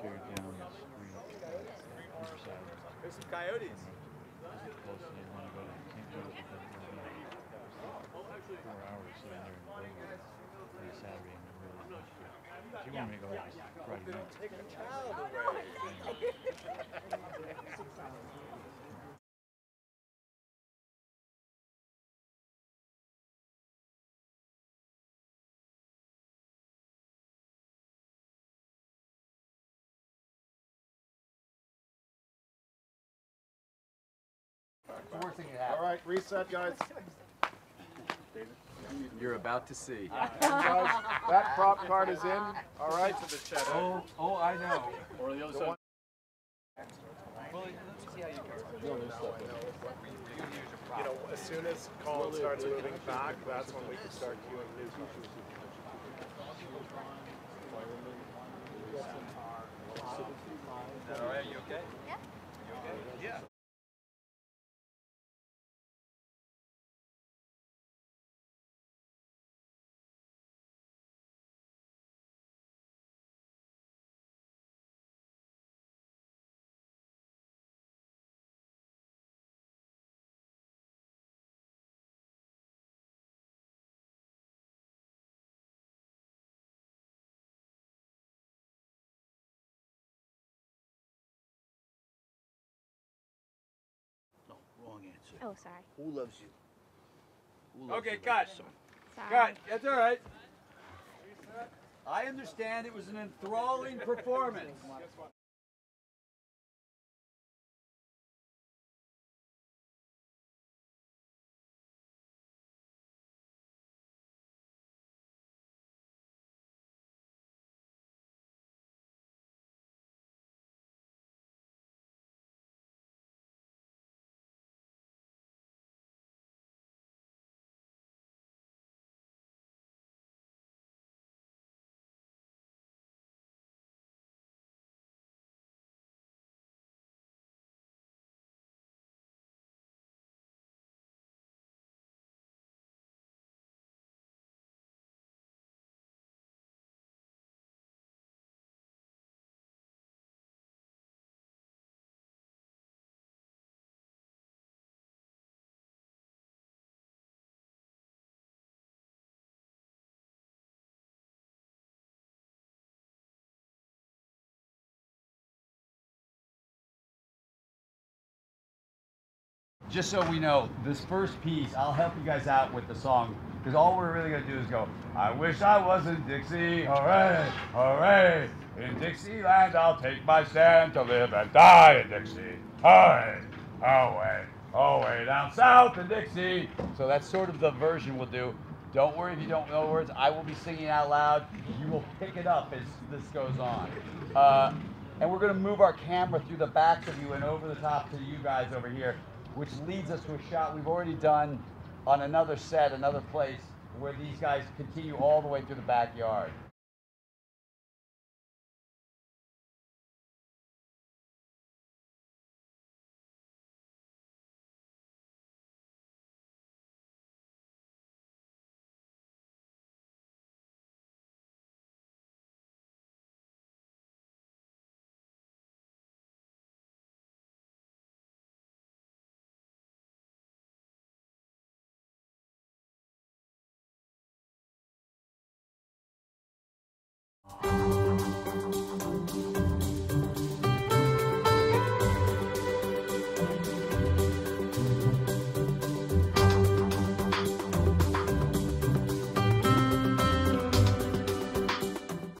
carried down the street. Riverside. There's some coyotes. Close to the one, but I can't do it because 4 hours sitting there in the road on a Saturday and really much. If you want me to go out Friday night. Take a child away. All right, reset, guys. You're about to see. Guys, that prop card is in. All right. Oh, I know. Or the other side. Well, let's see how you go. You know, as soon as Colin starts moving back, that's when we can start queuing new cards. All right, you okay? Yeah. You okay? Yeah. Wrong answer. Oh, sorry. Who loves you? Who loves Okay, you cut. Sorry. Cut. That's all right. I understand it was an enthralling performance. Just so we know, this first piece, I'll help you guys out with the song, because all we're really going to do is go, I wish I was in Dixie, hooray, hooray, in Dixieland I'll take my stand to live and die in Dixie, hooray, away, away down south in Dixie. So that's sort of the version we'll do. Don't worry if you don't know words, I will be singing out loud, you will pick it up as this goes on. And we're going to move our camera through the backs of you and over the top to you guys over here, which leads us to a shot we've already done on another set, another place, where these guys continue all the way through the backyard.